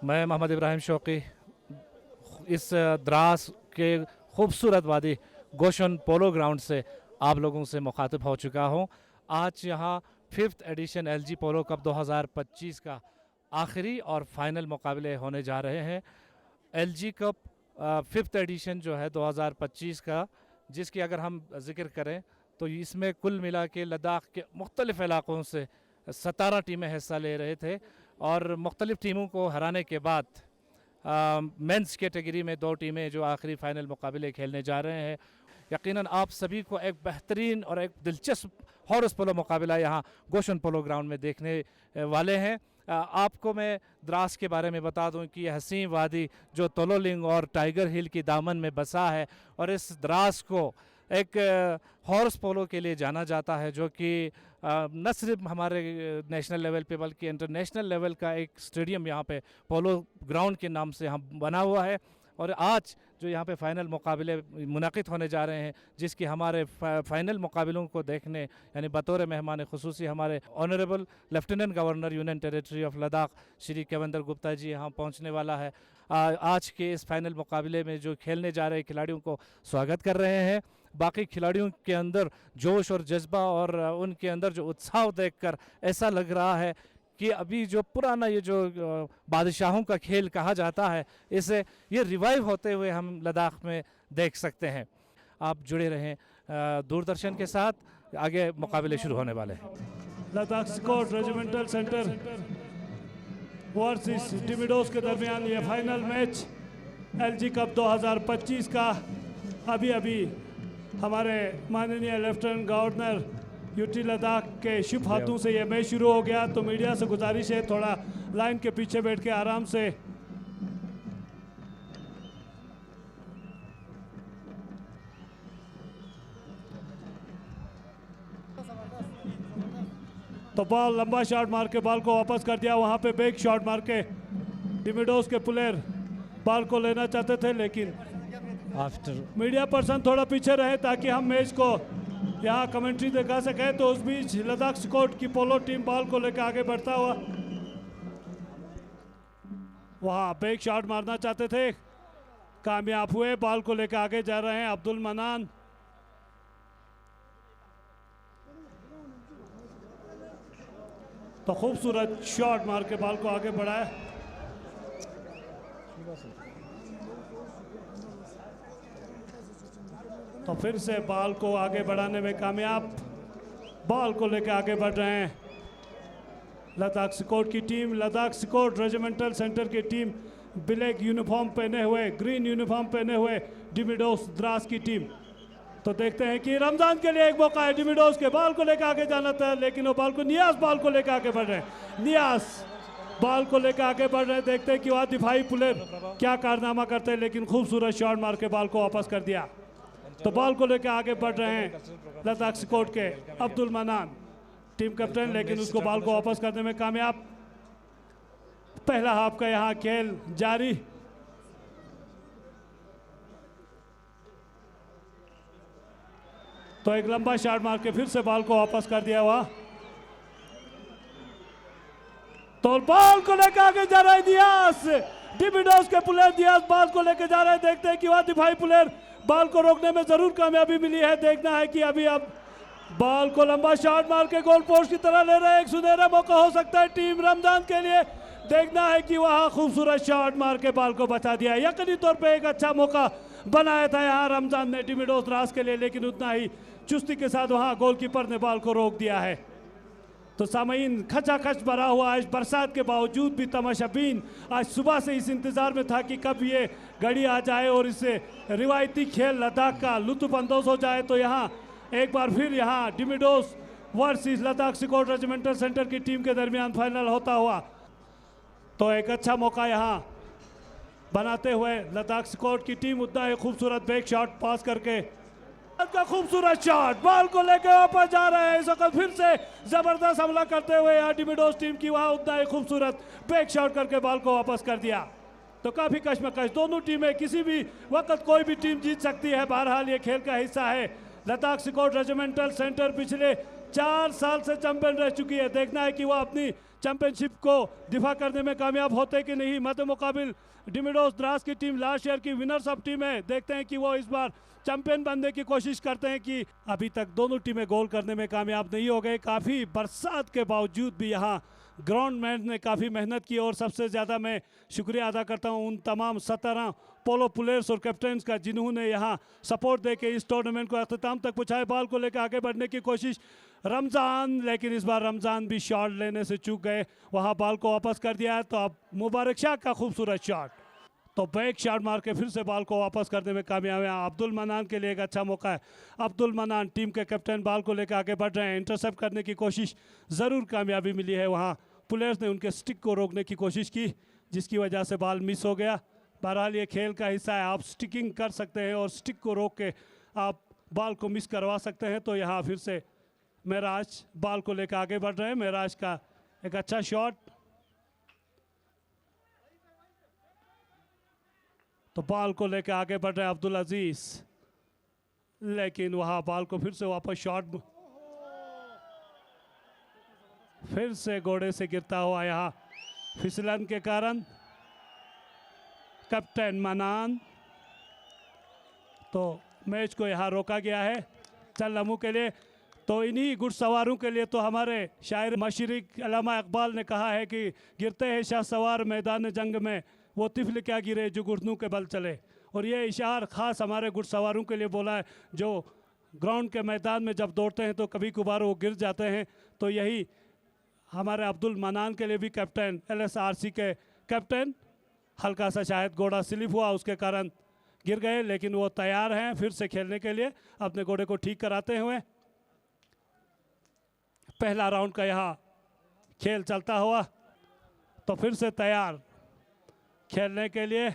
मैं मोहम्मद इब्राहिम शौकी इस द्रास के खूबसूरत वादी गोशन पोलो ग्राउंड से आप लोगों से मुखातिब हो चुका हूँ। आज यहाँ 5th एडिशन एलजी पोलो कप 2025 का आखिरी और फाइनल मुकाबले होने जा रहे हैं। एलजी कप 5th एडिशन जो है 2025 का, जिसकी अगर हम जिक्र करें तो इसमें कुल मिला के लद्दाख के मुख्तलिफ़ इलाक़ों से 17 टीमें हिस्सा ले रहे थे और मुख्तलिफ़ टीमों को हराने के बाद मेंस कैटेगरी में 2 टीमें जो आखिरी फाइनल मुकाबले खेलने जा रहे हैं। यकीनन आप सभी को एक बेहतरीन और एक दिलचस्प हॉर्स पोलो मुकाबला यहाँ गोशन पोलो ग्राउंड में देखने वाले हैं। आपको मैं द्रास के बारे में बता दूं कि यह हसीन वादी जो तोलोलिंग और टाइगर हिल की दामन में बसा है और इस द्रास को एक हॉर्स पोलो के लिए जाना जाता है, जो कि न सिर्फ हमारे नेशनल लेवल पे बल्कि इंटरनेशनल लेवल का एक स्टेडियम यहाँ पे पोलो ग्राउंड के नाम से यहाँ बना हुआ है। और आज जो यहाँ पे फ़ाइनल मुकाबले मुनक़िद होने जा रहे हैं, जिसकी हमारे फ़ाइनल मुकाबलों को देखने यानी बतौर मेहमान ख़ुसूसी हमारे honourable lieutenant governor union territory of Ladakh Shri Kavinder Gupta ji यहाँ पहुँचने वाला है। आज के इस फाइनल मुकाबले में जो खेलने जा रहे खिलाड़ियों को स्वागत कर रहे हैं। बाकी खिलाड़ियों के अंदर जोश और जज्बा और उनके अंदर जो उत्साह देखकर ऐसा लग रहा है कि अभी जो पुराना ये जो बादशाहों का खेल कहा जाता है, इसे ये रिवाइव होते हुए हम लद्दाख में देख सकते हैं। आप जुड़े रहें दूरदर्शन के साथ, आगे मुकाबले शुरू होने वाले हैं। Ladakh scout regimental centre versus डिमिडोस के दरमियान ये फाइनल मैच एलजी कप 2025 का अभी हमारे माननीय लेफ्टिनेंट गवर्नर यूटी लद्दाख के शुभ हाथों से ये मैच शुरू हो गया। तो मीडिया से गुजारिश है थोड़ा लाइन के पीछे बैठ के आराम से तो बॉल लंबा शॉट मार के बॉल को वापस कर दिया। वहां पे बैक शॉट मार के डिमिडोस के प्लेयर बॉल को लेना चाहते थे, लेकिन मीडिया पर्सन थोड़ा पीछे रहे ताकि हम मैच को यहाँ कमेंट्री दिखा सके। तो उस बीच लद्दाख स्कोट की पोलो टीम बॉल को लेकर आगे बढ़ता हुआ वहाँ बैक शॉट मारना चाहते थे, कामयाब हुए। बॉल को लेकर आगे जा रहे हैं अब्दुल मनान। तो खूबसूरत शॉट मार के बॉल को आगे बढ़ाया। तो फिर से बॉल को आगे बढ़ाने में कामयाब, बॉल को लेकर आगे बढ़ रहे हैं लद्दाख स्कोट की team. Ladakh scout regimental centre की टीम ब्लैक यूनिफॉर्म पहने हुए, ग्रीन यूनिफॉर्म पहने हुए डिमिडोस द्रास की टीम। तो देखते हैं कि रमजान के लिए एक मौका है डिमिडोस के बॉल को लेकर आगे जाना था, लेकिन वो बॉल को नियाज बॉल को लेकर आगे बढ़ रहे हैं। नियाज बॉल को लेकर आगे बढ़ रहे हैं। देखते हैं कि वहाँ दिफाई प्लेयर क्या कारनामा करते हैं, लेकिन खूबसूरत शॉट मार के बॉल को वापस कर दिया। तो बॉल को लेकर आगे बढ़ रहे हैं लद्दाख स्कोट के अब्दुल मनान टीम कैप्टन, लेकिन उसको बॉल को वापस करने में कामयाब। पहला हाफ का यहाँ खेल जारी। तो एक लंबा शॉट मार के फिर से बॉल को वापस कर दिया हुआ। तो बॉल को लेकर आगे जा रहा है दियास, डिमिडोस के प्लेयर दियास बॉल को लेकर जा रहे हैं। देखते हैं कि वह दिफाई प्लेयर बॉल को रोकने में जरूर कामयाबी मिली है। देखना है कि अभी अब बॉल को लंबा शॉट मार के गोल पोस्ट की तरह ले रहे हैं। एक सुनहरा मौका हो सकता है टीम रमजान के लिए। देखना है कि वहां खूबसूरत शॉट मार के बॉल को बचा दिया। यकीनी तौर पे एक अच्छा मौका बनाया था यहाँ रमजान ने डिमिडोस द्रास के लिए, लेकिन उतना ही चुस्ती के साथ वहां गोलकीपर ने बॉल को रोक दिया है। तो सामईन खचाखच भरा हुआ इस बरसात के बावजूद भी तमाशाबीन आज सुबह से इस इंतज़ार में था कि कब ये घड़ी आ जाए और इससे रिवायती खेल लद्दाख का लुत्फ़अंदोज़ हो जाए। तो यहाँ एक बार फिर यहाँ डिमिडोस versus Ladakh scout regimental centre की टीम के दरमियान फाइनल होता हुआ। तो एक अच्छा मौका यहाँ बनाते हुए लद्दाख स्कोट की टीम उतना एक खूबसूरत बैक शॉट पास करके का खूबसूरत शॉट बॉल को लेकर वापस जा रहे हैं। इस वक्त फिर से जबरदस्त हमला करते हुए यहाँ डिमिडोस टीम की वहाँ उतना ही खूबसूरत बैक शॉट करके बॉल को वापस कर दिया। तो काफी कश्मकश, दोनों टीमें किसी भी वक्त कोई भी टीम जीत सकती है। बहरहाल ये खेल का हिस्सा है। लद्दाख स्कोट रेजिमेंटल सेंटर पिछले 4 साल से चैंपियन रह चुकी है। देखना है कि वह अपनी चैंपियनशिप को दिफा करने में कामयाब होते कि नहीं। मध्य मुकाबिल डिमिडोस द्रास की टीम लास्ट ईयर की विनर्स ऑफ टीम है। देखते हैं कि वो इस बार चैंपियन बनने की कोशिश करते हैं कि अभी तक दोनों टीमें गोल करने में कामयाब नहीं हो गए। काफ़ी बरसात के बावजूद भी यहाँ ग्राउंड मैन ने काफ़ी मेहनत की और सबसे ज़्यादा मैं शुक्रिया अदा करता हूँ उन तमाम 17 पोलो प्लेयर्स और कैप्टन्स का जिन्होंने यहाँ सपोर्ट दे के इस टूर्नामेंट को अख्ताम तक पहुँचाए। बॉल को लेकर आगे बढ़ने की कोशिश रमज़ान, लेकिन इस बार रमज़ान भी शॉट लेने से चूक गए। वहाँ बॉल को वापस कर दिया है। तो अब मुबारक शाह का खूबसूरत शॉट, तो बैक शॉट मार के फिर से बॉल को वापस करने में कामयाब है। अब्दुल मनान के लिए एक अच्छा मौका है। अब्दुल मनान टीम के कैप्टन बॉल को लेकर आगे बढ़ रहे हैं। इंटरसेप्ट करने की कोशिश ज़रूर कामयाबी मिली है। वहाँ प्लेयर्स ने उनके स्टिक को रोकने की कोशिश की जिसकी वजह से बॉल मिस हो गया। बहरहाल ये खेल का हिस्सा है, आप स्टिकिंग कर सकते हैं और स्टिक को रोक के आप बॉल को मिस करवा सकते हैं। तो यहाँ फिर से महराज बॉल को लेकर आगे बढ़ रहे हैं। महराज का एक अच्छा शॉट, तो बॉल को लेकर आगे बढ़ रहे हैं अब्दुल अजीज, लेकिन वहाँ बॉल को फिर से वापस शॉट, फिर से घोड़े से गिरता हुआ यहाँ फिसलन के कारण कैप्टन मनान। तो मैच को यहाँ रोका गया है चंद लम्हों के लिए। तो इन्हीं घुड़सवारों के लिए तो हमारे शायर मशरिक अल्लामा इकबाल ने कहा है कि गिरते हैं शाह सवार मैदान जंग में, वो तिफल क्या गिरे जो घुटनों के बल चले। और ये इशार ख़ास हमारे घुड़सवारों के लिए बोला है जो ग्राउंड के मैदान में जब दौड़ते हैं तो कभी कभार वो गिर जाते हैं। तो यही हमारे अब्दुल मनान के लिए भी कैप्टन LSRC के कैप्टन हल्का सा शायद घोड़ा स्लिप हुआ उसके कारण गिर गए, लेकिन वो तैयार हैं फिर से खेलने के लिए अपने घोड़े को ठीक कराते हुए। पहला राउंड का यहाँ खेल चलता हुआ, तो फिर से तैयार खेलने के लिए।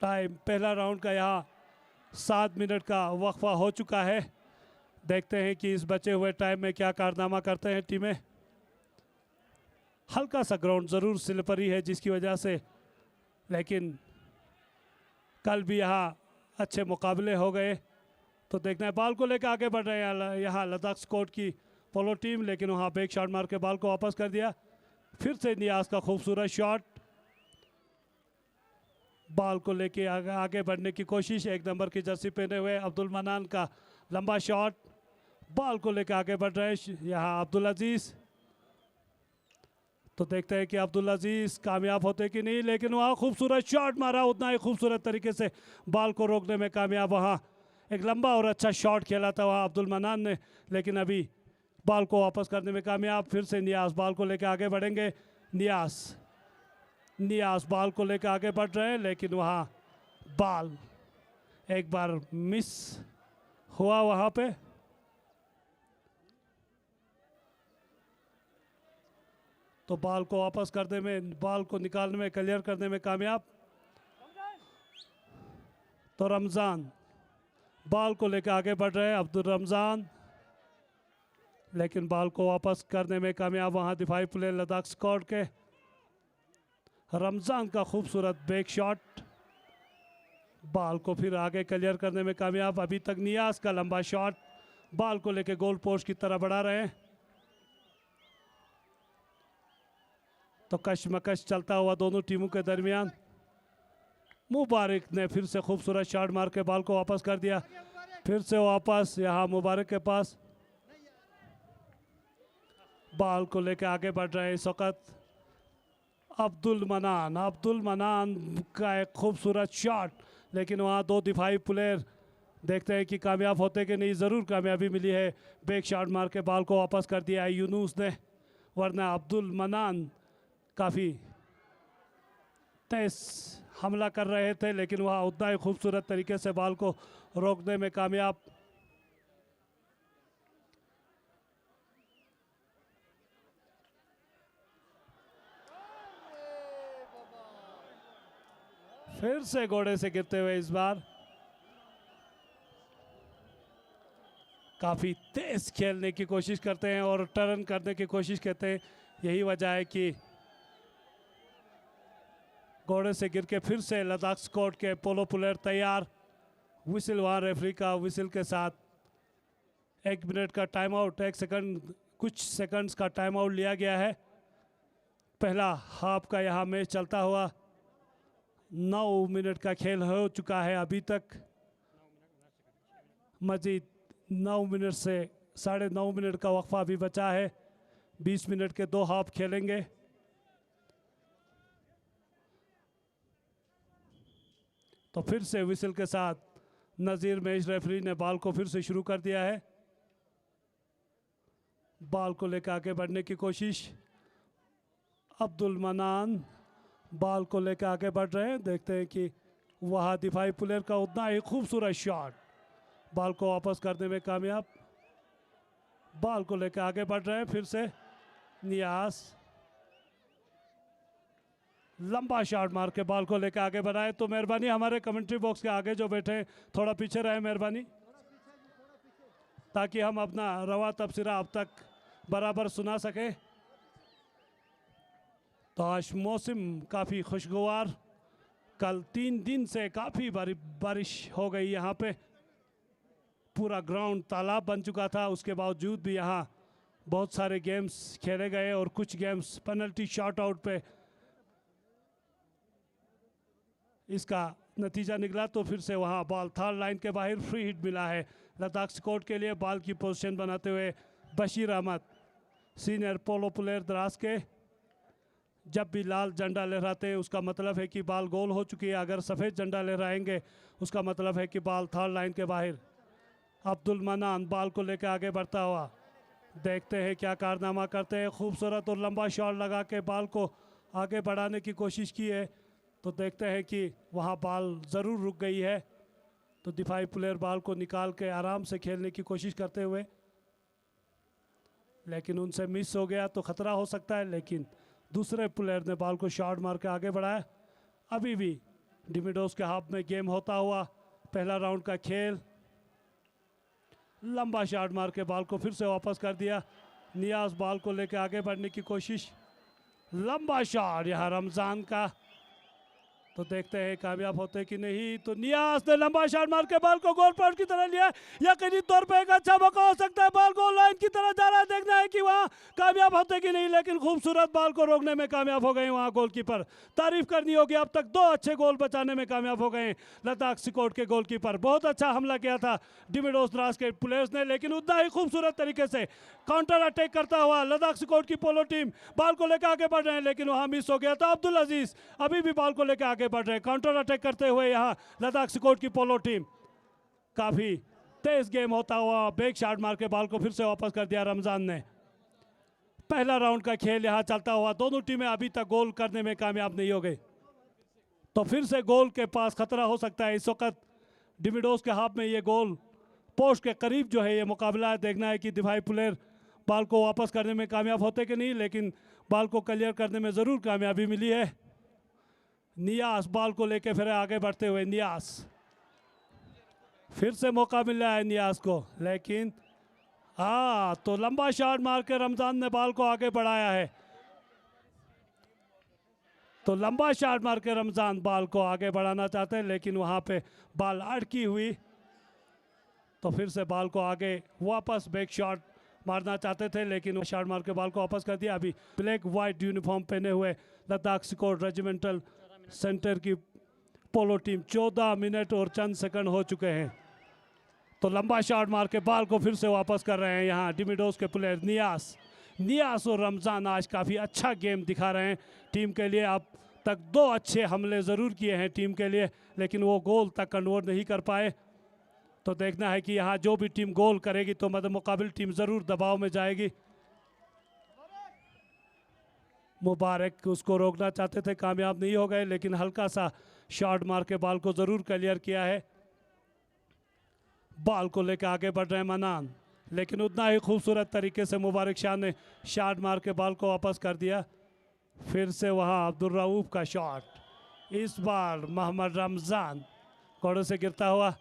टाइम पहला राउंड का यहाँ 7 मिनट का वक्फा हो चुका है। देखते हैं कि इस बचे हुए टाइम में क्या कारनामा करते हैं टीमें। हल्का सा ग्राउंड ज़रूर स्लिपरी है जिसकी वजह से, लेकिन कल भी यहाँ अच्छे मुकाबले हो गए। तो देखना है बॉल को लेकर आगे बढ़ रहे हैं यहाँ लद्दाख स्क्वाड की पोलो टीम, लेकिन वहाँ बैक शॉट मार के बॉल को वापस कर दिया। फिर से नियाज का खूबसूरत शॉट, बॉल को लेके आगे बढ़ने की कोशिश। 1 नंबर की जर्सी पहने हुए अब्दुल मनान का लंबा शॉट, बॉल को लेकर आगे बढ़ रहे हैं यहाँ अब्दुल अजीज। तो देखते हैं कि अब्दुल अजीज कामयाब होते कि नहीं, लेकिन वहाँ खूबसूरत शॉट मारा, उतना ही खूबसूरत तरीके से बॉल को रोकने में कामयाब। वहाँ एक लंबा और अच्छा शॉट खेला था वहाँ अब्दुल मनान ने, लेकिन अभी बॉल को वापस करने में कामयाब। फिर से नियाज बॉल को लेकर आगे बढ़ेंगे। नियाज बॉल को लेकर आगे बढ़ रहे हैं, लेकिन वहाँ बॉल एक बार मिस हुआ वहाँ पे। तो बॉल को वापस करने में, बॉल को निकालने में, क्लियर करने में कामयाब। तो रमज़ान बॉल को लेकर आगे बढ़ रहे हैं, अब्दुल रमज़ान, लेकिन बॉल को वापस करने में कामयाब। वहाँ दिफाई प्लेयर लद्दाख स्क्वाड के रमज़ान का खूबसूरत बैक शॉट, बॉल को फिर आगे क्लियर करने में कामयाब। अभी तक नियाज का लंबा शॉट बॉल को लेकर गोल पोस्ट की तरह बढ़ा रहे हैं। तो कशमकश चलता हुआ दोनों टीमों के दरमियान। मुबारक ने फिर से खूबसूरत शॉट मार के बॉल को वापस कर दिया। फिर से वापस यहाँ मुबारक के पास बॉल को लेकर आगे बढ़ रहे हैं इस वक्त अब्दुल मनान का एक खूबसूरत शॉट, लेकिन वहाँ 2 दिफाई प्लेयर देखते हैं कि कामयाब होते कि नहीं। ज़रूर कामयाबी मिली है, बैक शॉट मार के बॉल को वापस कर दिया है यूनुस ने, वरना अब्दुल मनान काफ़ी तेज हमला कर रहे थे, लेकिन वहाँ उतना ही खूबसूरत तरीके से बॉल को रोकने में कामयाब। फिर से घोड़े से गिरते हुए इस बार काफ़ी तेज खेलने की कोशिश करते हैं और टर्न करने की कोशिश करते हैं। यही वजह है कि घोड़े से गिर के फिर से लद्दाख स्क्वाड के पोलो प्लेयर तैयार। विसिल वहाँ रेफरी का विसिल के साथ 1 मिनट का टाइम आउट, 1 सेकंड, कुछ सेकंड्स का टाइम आउट लिया गया है। पहला हाफ का यहाँ मैच चलता हुआ 9 मिनट का खेल हो चुका है अभी तक। मजीद 9 मिनट से 9.5 मिनट का वक्फा भी बचा है। 20 मिनट के 2 हाफ खेलेंगे। तो फिर से विसिल के साथ नज़ीर मैच रेफरी ने बॉल को फिर से शुरू कर दिया है। बॉल को लेकर आगे बढ़ने की कोशिश, अब्दुल मनान बॉल को लेकर आगे बढ़ रहे हैं। देखते हैं कि वहाँ दिफाई प्लेयर का उतना ही खूबसूरत शॉट, बॉल को वापस करने में कामयाब। बॉल को लेकर आगे बढ़ रहे हैं फिर से नियाज, लंबा शॉट मार के बॉल को लेकर आगे बढ़ाए। तो मेहरबानी हमारे कमेंट्री बॉक्स के आगे जो बैठे हैं थोड़ा पीछे रहे मेहरबानी, ताकि हम अपना रवा तबसरा अब तक बराबर सुना सके। तो आज मौसम काफ़ी खुशगवार, कल 3 दिन से काफ़ी बारिश हो गई यहाँ पे। पूरा ग्राउंड तालाब बन चुका था, उसके बावजूद भी यहाँ बहुत सारे गेम्स खेले गए और कुछ गेम्स पेनल्टी शॉट आउट पे इसका नतीजा निकला। तो फिर से वहाँ बॉल थर्ड लाइन के बाहर फ्री हिट मिला है लद्दाख स्क्वाड के लिए। बॉल की पोजीशन बनाते हुए Bashir Ahmed, senior polo player Dras के। जब भी लाल झंडा लहराते हैं उसका मतलब है कि बॉल गोल हो चुकी है, अगर सफ़ेद झंडा लहराएंगे उसका मतलब है कि बॉल थर्ड लाइन के बाहर। अब्दुल मनान बॉल को लेकर आगे बढ़ता हुआ, देखते हैं क्या कारनामा करते हैं। खूबसूरत और लंबा शॉट लगा के बॉल को आगे बढ़ाने की कोशिश की है। तो देखते हैं कि वहाँ बॉल ज़रूर रुक गई है। तो दिफाई प्लेयर बॉल को निकाल के आराम से खेलने की कोशिश करते हुए, लेकिन उनसे मिस हो गया तो ख़तरा हो सकता है। लेकिन दूसरे प्लेयर ने बॉल को शॉट मार के आगे बढ़ाया। अभी भी डिमिडोस के हाफ में गेम होता हुआ पहला राउंड का खेल। लंबा शॉट मार के बॉल को फिर से वापस कर दिया। नियाज बॉल को लेकर आगे बढ़ने की कोशिश, लंबा शॉट यहाँ रमज़ान का। तो देखते हैं कामयाब होते कि नहीं। तो नियाज ने लंबा शॉट मार के बॉल को गोल पोस्ट की तरह लिया। यकीनी तौर पे एक अच्छा मौका हो सकता है, बॉल गोल लाइन की तरह जा रहा है। देखना है कि वहाँ कामयाब होते कि नहीं, लेकिन खूबसूरत बॉल को रोकने में कामयाब हो गए वहाँ गोलकीपर। तारीफ करनी होगी, अब तक 2 अच्छे गोल बचाने में कामयाब हो गए लद्दाख स्क्वाड के गोलकीपर। बहुत अच्छा हमला किया था डिमिडोस द्रास के प्लेयर्स ने, लेकिन उतना ही खूबसूरत तरीके से काउंटर अटैक करता हुआ लद्दाख स्क्वाड की पोलो टीम बॉल को लेकर आगे बढ़ रहे हैं, लेकिन वहाँ मिस हो गया था। अब्दुल अजीज अभी भी बॉल को लेकर आगे बढ़ रहे हैं, काउंटर अटैक करते हुए यहाँ लद्दाख स्क्वाड की पोलो टीम। काफी तेज गेम होता हुआ बैक शॉट मार के बॉल को फिर से वापस कर दिया रमजान ने। पहला राउंड का खेल यहाँ चलता हुआ, दोनों टीमें अभी तक गोल करने में कामयाब नहीं हो गई। तो फिर से गोल के पास खतरा हो सकता है। इस वक्त डिमिडोस के हाथ में ये गोल पोस्ट के करीब जो है ये मुकाबला है। देखना है कि दिफाई प्लेयर बॉल को वापस करने में कामयाब होते कि नहीं, लेकिन बॉल को क्लियर करने में ज़रूर कामयाबी मिली है। नियास बॉल को लेके फिर आगे बढ़ते हुए, नियास फिर से मौका मिल रहा है नियास को, लेकिन तो लंबा शॉट मार के रमजान ने बॉल को आगे बढ़ाया है। तो लंबा शॉट मार के रमजान बॉल को आगे बढ़ाना चाहते हैं, लेकिन वहां पे बॉल अटकी हुई। तो फिर से बॉल को आगे वापस बैक शॉट मारना चाहते थे, लेकिन वो शॉट मार के बॉल को वापस कर दिया। अभी ब्लैक वाइट यूनिफॉर्म पहने हुए लद्दाख स्क्वाड रेजिमेंटल सेंटर की पोलो टीम 14 मिनट और चंद सेकंड हो चुके हैं। तो लंबा शॉट मार के बॉल को फिर से वापस कर रहे हैं यहाँ डिमिडोस के प्लेयर नियास और रमज़ान आज काफ़ी अच्छा गेम दिखा रहे हैं टीम के लिए। अब तक 2 अच्छे हमले ज़रूर किए हैं टीम के लिए, लेकिन वो गोल तक कन्वर्ट नहीं कर पाए। तो देखना है कि यहाँ जो भी टीम गोल करेगी तो मतलब मुकाबिल टीम ज़रूर दबाव में जाएगी। मुबारक उसको रोकना चाहते थे, कामयाब नहीं हो गए, लेकिन हल्का सा शॉट मार के बॉल को ज़रूर क्लियर किया है। बॉल को लेकर आगे बढ़ रहे हैं मनान, लेकिन उतना ही खूबसूरत तरीके से मुबारक शाह ने शॉट मार के बॉल को वापस कर दिया। फिर से वहाँ अब्दुल रऊफ का शॉट, इस बार मोहम्मद रमज़ान घोड़े से गिरता हुआ।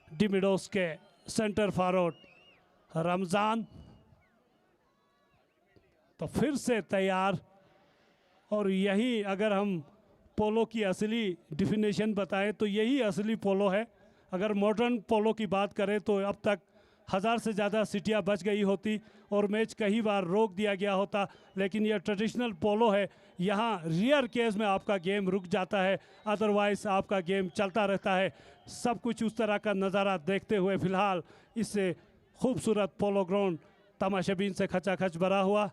डिमिडोस के सेंटर फॉरवर्ड रमज़ान तो फिर से तैयार। और यही अगर हम पोलो की असली डिफिनेशन बताएं तो यही असली पोलो है। अगर मॉडर्न पोलो की बात करें तो अब तक 1000 से ज़्यादा सीटियाँ बच गई होती और मैच कई बार रोक दिया गया होता, लेकिन यह ट्रेडिशनल पोलो है। यहाँ रियर केस में आपका गेम रुक जाता है, अदरवाइज आपका गेम चलता रहता है। सब कुछ उस तरह का नज़ारा देखते हुए फ़िलहाल इससे खूबसूरत पोलो ग्राउंड तमाशाबीन से खचाखच भरा हुआ।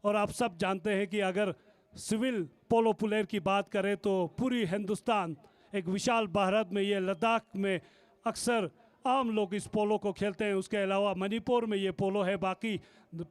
और आप सब जानते हैं कि अगर सिविल पोलो प्लेयर की बात करें तो पूरी हिंदुस्तान, एक विशाल भारत में ये लद्दाख में अक्सर आम लोग इस पोलो को खेलते हैं। उसके अलावा मणिपुर में ये पोलो है, बाकी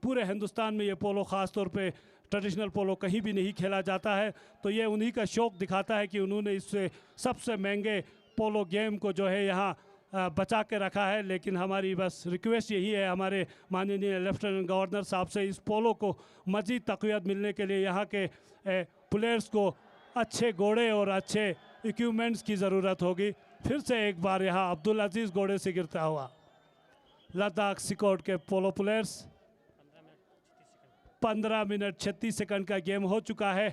पूरे हिंदुस्तान में ये पोलो ख़ास तौर पे ट्रेडिशनल पोलो कहीं भी नहीं खेला जाता है। तो ये उन्हीं का शौक़ दिखाता है कि उन्होंने इससे सबसे महंगे पोलो गेम को जो है यहाँ बचा के रखा है। लेकिन हमारी बस रिक्वेस्ट यही है हमारे माननीय लेफ्टिनेंट गवर्नर साहब से, इस पोलो को मज़ीद तक़वियत मिलने के लिए यहाँ के प्लेयर्स को अच्छे घोड़े और अच्छे इक्विपमेंट्स की ज़रूरत होगी। फिर से एक बार यहाँ अब्दुल अजीज़ घोड़े से गिरता हुआ लद्दाख सिकोट के पोलो प्लेयर्स। 15 मिनट 36 सेकंड का गेम हो चुका है।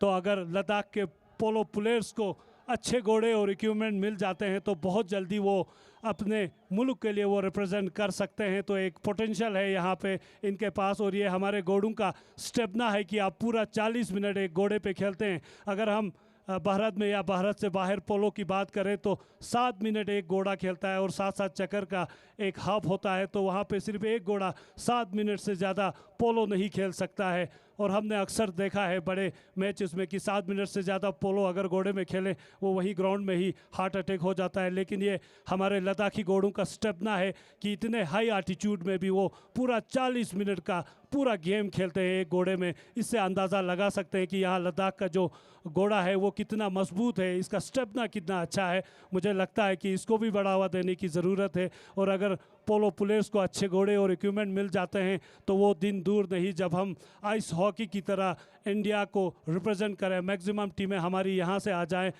तो अगर लद्दाख के पोलो प्लेयर्स को अच्छे घोड़े और इक्विपमेंट मिल जाते हैं तो बहुत जल्दी वो अपने मुल्क के लिए वो रिप्रेजेंट कर सकते हैं। तो एक पोटेंशियल है यहाँ पे इनके पास, और ये हमारे घोड़ों का स्टेमिना है कि आप पूरा 40 मिनट एक घोड़े पे खेलते हैं। अगर हम भारत में या भारत से बाहर पोलो की बात करें तो 7 मिनट एक घोड़ा खेलता है और 7-7 चक्कर का एक हाफ होता है। तो वहाँ पे सिर्फ एक घोड़ा 7 मिनट से ज़्यादा पोलो नहीं खेल सकता है। और हमने अक्सर देखा है बड़े मैचेस में कि 7 मिनट से ज़्यादा पोलो अगर घोड़े में खेले वो वही ग्राउंड में ही हार्ट अटैक हो जाता है। लेकिन ये हमारे लद्दाखी घोड़ों का स्टेमिना है कि इतने हाई आल्टीट्यूड में भी वो पूरा 40 मिनट का पूरा गेम खेलते हैं एक घोड़े में। इससे अंदाज़ा लगा सकते हैं कि यहाँ लद्दाख का जो घोड़ा है वो कितना मजबूत है, इसका स्टेमिना कितना अच्छा है। मुझे लगता है कि इसको भी बढ़ावा देने की ज़रूरत है। और अगर पोलो प्लेयर्स को अच्छे घोड़े और इक्विपमेंट मिल जाते हैं तो वो दिन दूर नहीं जब हम आइस हॉकी की तरह इंडिया को रिप्रेजेंट करें, मैक्सिमम टीमें हमारी यहाँ से आ जाएं,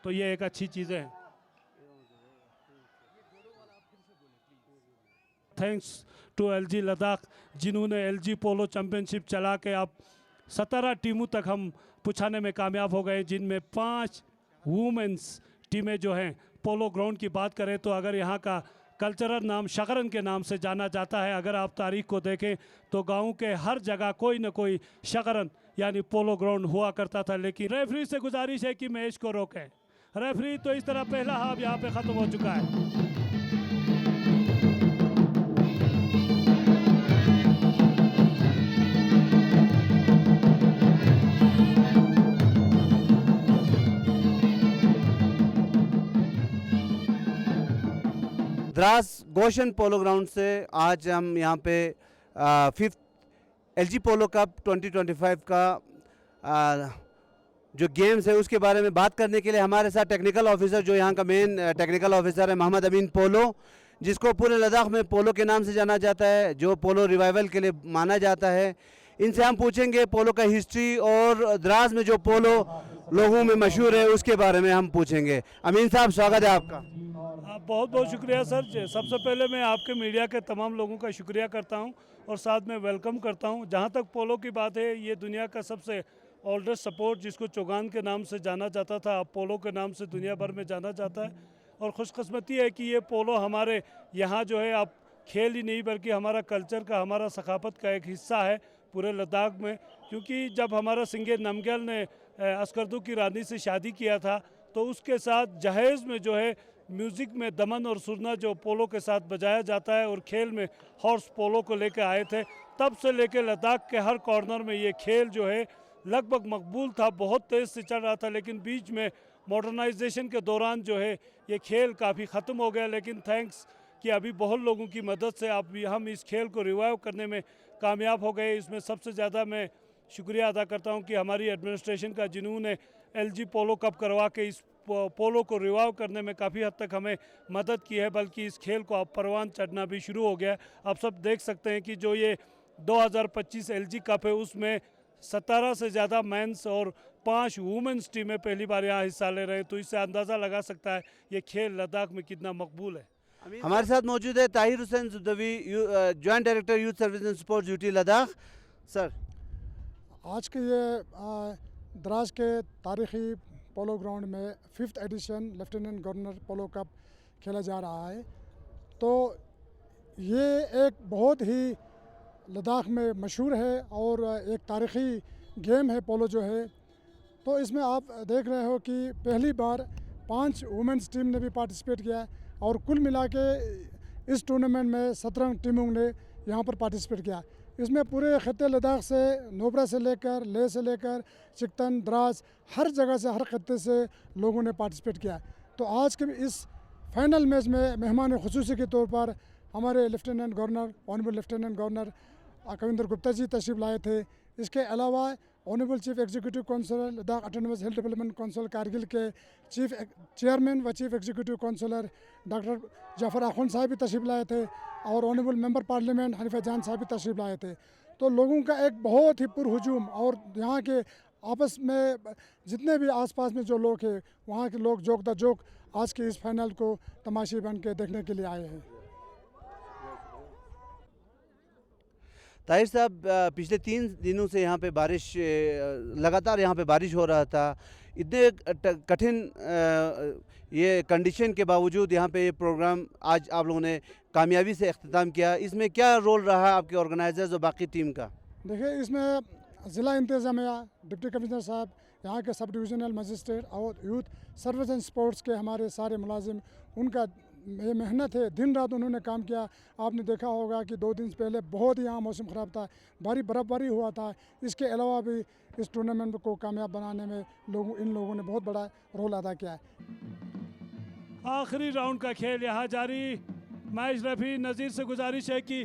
तो ये एक अच्छी चीज़ें हैं। थैंक्स टू एलजी लद्दाख जिन्होंने एलजी पोलो चैम्पियनशिप चला के अब 17 टीमों तक हम पहुँचाने में कामयाब हो गए, जिनमें 5 वुमेंस टीमें जो हैं। पोलो ग्राउंड की बात करें तो अगर यहाँ का कल्चरल नाम शकरन के नाम से जाना जाता है। अगर आप तारीख को देखें तो गांव के हर जगह कोई न कोई शकरन यानी पोलो ग्राउंड हुआ करता था। लेकिन रेफरी से गुजारिश है कि मैच को रोकें। रेफरी तो इस तरह पहला हाफ यहाँ पे ख़त्म हो चुका है। द्रास गोशन पोलो ग्राउंड से आज हम यहाँ पे 5th एलजी पोलो कप 2025 का जो गेम्स है उसके बारे में बात करने के लिए हमारे साथ टेक्निकल ऑफिसर, जो यहाँ का मेन टेक्निकल ऑफिसर है मोहम्मद अमीन पोलो, जिसको पूरे लद्दाख में पोलो के नाम से जाना जाता है, जो पोलो रिवाइवल के लिए माना जाता है। इनसे हम पूछेंगे पोलो का हिस्ट्री और द्रास में जो पोलो लोगों में मशहूर है उसके बारे में हम पूछेंगे। अमीन साहब, स्वागत है आपका। बहुत बहुत शुक्रिया सर। सबसे पहले मैं आपके मीडिया के तमाम लोगों का शुक्रिया करता हूं और साथ में वेलकम करता हूं। जहां तक पोलो की बात है, ये दुनिया का सबसे ओल्डेस्ट स्पोर्ट जिसको चौगान के नाम से जाना जाता था, अब पोलो के नाम से दुनिया भर में जाना जाता है। और खुशकिस्मती है कि ये पोलो हमारे यहाँ जो है अब खेल ही नहीं बल्कि हमारा कल्चर का, हमारा सकाफत का एक हिस्सा है पूरे लद्दाख में। क्योंकि जब हमारा सिंगे नमग्याल ने अस्करदू की रानी से शादी किया था तो उसके साथ जहेज़ में जो है म्यूज़िक में दमन और सुरना जो पोलो के साथ बजाया जाता है और खेल में हॉर्स पोलो को लेकर आए थे। तब से लेकर लद्दाख के हर कॉर्नर में ये खेल जो है लगभग मकबूल था, बहुत तेज़ से चल रहा था। लेकिन बीच में मॉडर्नाइजेशन के दौरान जो है ये खेल काफ़ी ख़त्म हो गया। लेकिन थैंक्स कि अभी बहुत लोगों की मदद से अब हम इस खेल को रिवाइव करने में कामयाब हो गए। इसमें सबसे ज़्यादा मैं शुक्रिया अदा करता हूं कि हमारी एडमिनिस्ट्रेशन का, जिन्होंने एलजी पोलो कप करवा के इस पोलो को रिवाइव करने में काफ़ी हद तक हमें मदद की है। बल्कि इस खेल को अब परवान चढ़ना भी शुरू हो गया। आप सब देख सकते हैं कि जो ये 2025 एलजी कप है उसमें 17 से ज़्यादा मेंस और 5 वुमेंस टीमें पहली बार यहाँ हिस्सा ले रहे हैं। तो इससे अंदाज़ा लगा सकता है ये खेल लद्दाख में कितना मकबूल है। हमारे साथ मौजूद है Tahir Hussain Juddvi, joint director youth service and sports UT Ladakh. Sir, आज के ये द्रास के तारीखी पोलो ग्राउंड में 5th एडिशन लेफ्टिनेंट गवर्नर पोलो कप खेला जा रहा है। तो ये एक बहुत ही लद्दाख में मशहूर है और एक तारीखी गेम है पोलो जो है। तो इसमें आप देख रहे हो कि पहली बार 5 वुमेंस टीम ने भी पार्टिसिपेट किया और कुल मिला के इस टूर्नामेंट में 17 टीमों ने यहाँ पर पार्टिसिपेट किया। इसमें पूरे खत्ते लद्दाख से, नोबरा से लेकर, लेह से लेकर चिकतन, द्रास, हर जगह से, हर खत्ते से लोगों ने पार्टिसिपेट किया। तो आज के इस फाइनल मैच में मेहमान खुसूसी के तौर पर हमारे lieutenant governor, honourable lieutenant governor Kavinder Gupta ji तशरीफ लाए थे। इसके अलावा honourable chief executive councillor Ladakh autonomous hill development council Kargil के चेयरमैन व chief executive councillor doctor Jafar Akhun साहब भी तशरीफ लाए थे और ऑनरेबल मेंबर पार्लियामेंट हनीफा जान साहब भी तशरीफ लाए थे। तो लोगों का एक बहुत ही पुरहुजूम और यहाँ के आपस में जितने भी आसपास में जो लोग हैं वहाँ के लोग जोक द जोक आज के इस फाइनल को तमाशी बन के देखने के लिए आए हैं। ताहिर साहब, पिछले 3 दिनों से यहाँ पे बारिश, लगातार यहाँ पे बारिश हो रहा था। इतने कठिन ये कंडीशन के बावजूद यहाँ पे ये प्रोग्राम आज आप लोगों ने कामयाबी से अख्तिताम किया। इसमें क्या रोल रहा आपके ऑर्गेनाइजर्स और बाकी टीम का? देखिए, इसमें ज़िला इंतज़ामिया, डिप्टी कमिश्नर साहब, यहाँ के सब डिविजनल मजिस्ट्रेट और यूथ सर्विस एंड स्पोर्ट्स के हमारे सारे मुलाजिम, उनका ये मेहनत है, दिन रात उन्होंने काम किया। आपने देखा होगा कि 2 दिन पहले बहुत ही यहाँ मौसम ख़राब था, भारी बर्फ़बारी हुआ था। इसके अलावा भी इस टूर्नामेंट को कामयाब बनाने में इन लोगों ने बहुत बड़ा रोल अदा किया है। आखिरी राउंड का खेल यहाँ जारी। मैच रेफरी नज़ीर से गुजारिश है कि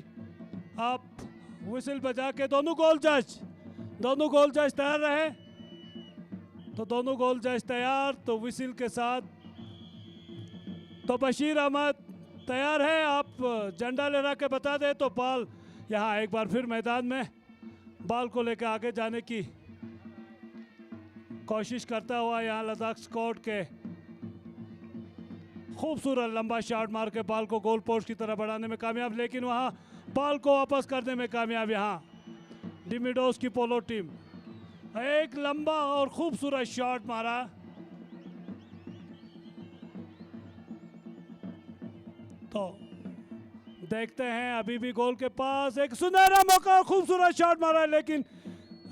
आप विसिल बजा के दोनों गोल जज तैयार रहे। तो दोनों गोल जज तैयार, तो विसिल के साथ तो बशीर अहमद तैयार है। आप झंडा लहरा के बता दें तो बॉल यहाँ एक बार फिर मैदान में बॉल को लेकर आगे जाने की कोशिश करता हुआ यहाँ लद्दाख स्क्वाड के खूबसूरत लंबा शॉट मार के बॉल को गोल पोस्ट की तरफ बढ़ाने में कामयाब, लेकिन वहाँ बॉल को वापस करने में कामयाब यहाँ डिमिडोस की पोलो टीम। एक लंबा और खूबसूरत शॉट मारा। तो देखते हैं, अभी भी गोल के पास एक सुनहरा मौका, खूबसूरत शॉट मारा है, लेकिन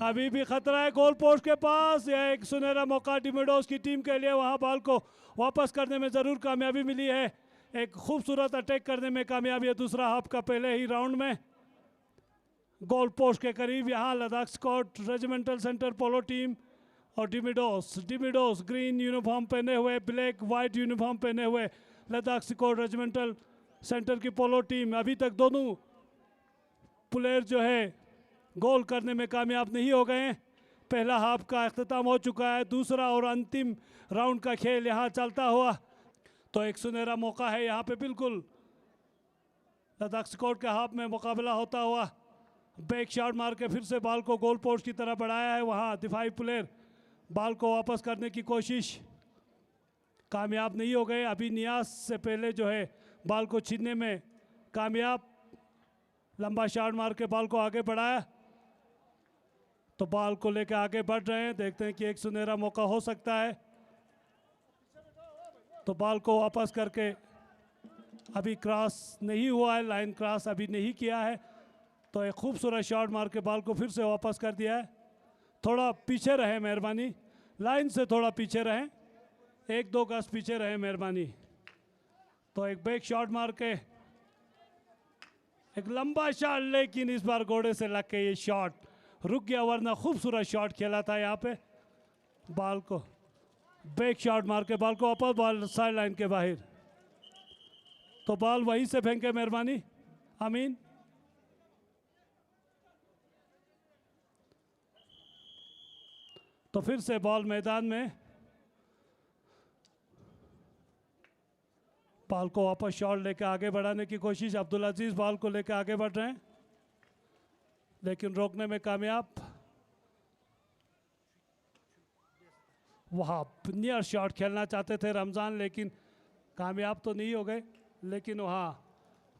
अभी भी खतरा है गोल पोस्ट के पास। यह एक सुनहरा मौका डिमिडोस की टीम के लिए, वहां बॉल को वापस करने में ज़रूर कामयाबी मिली है। एक खूबसूरत अटैक करने में कामयाबी है दूसरा हाफ का पहले ही राउंड में। गोल पोस्ट के करीब यहाँ Ladakh squad regimental centre polo team और डिमिडोस ग्रीन यूनिफॉर्म पहने हुए, ब्लैक वाइट यूनिफॉर्म पहने हुए लद्दाख स्क्वाड रेजिमेंटल सेंटर की पोलो टीम। अभी तक दोनों प्लेयर जो है गोल करने में कामयाब नहीं हो गए। पहला हाफ का अख्तिताम हो चुका है, दूसरा और अंतिम राउंड का खेल यहाँ चलता हुआ। तो एक सुनहरा मौका है यहाँ पे, बिल्कुल लद्दाख स्क्वाड के हाफ में मुकाबला होता हुआ। बैक शॉट मार के फिर से बॉल को गोल पोस्ट की तरफ बढ़ाया है, वहाँ दिफाई प्लेयर बॉल को वापस करने की कोशिश कामयाब नहीं हो गए। अभी नियाज से पहले जो है बॉल को छीनने में कामयाब, लंबा शॉट मार के बॉल को आगे बढ़ाया। तो बॉल को लेकर आगे बढ़ रहे हैं, देखते हैं कि एक सुनहरा मौका हो सकता है। तो बॉल को वापस करके, अभी क्रॉस नहीं हुआ है, लाइन क्रॉस अभी नहीं किया है। तो एक खूबसूरत शॉट मार के बॉल को फिर से वापस कर दिया है। थोड़ा पीछे रहे मेहरबानी, लाइन से थोड़ा पीछे रहें, 1-2 गज पीछे रहे मेहरबानी। तो एक बैक शॉट मार के एक लंबा शॉट, लेकिन इस बार घोड़े से लग के ये शॉट रुक गया, वरना खूबसूरत शॉट खेला था यहाँ पे। बॉल को बैक शॉट मार के बॉल को वापस, बॉल साइड लाइन के बाहर। तो बॉल वहीं से फेंके मेहरबानी अमीन। तो फिर से बॉल मैदान में, बॉल को वापस शॉट लेकर आगे बढ़ाने की कोशिश। अब्दुल अजीज बॉल को लेकर आगे बढ़ रहे हैं, लेकिन रोकने में कामयाब। वहाँ नियर शॉट खेलना चाहते थे रमज़ान, लेकिन कामयाब तो नहीं हो गए। लेकिन वहाँ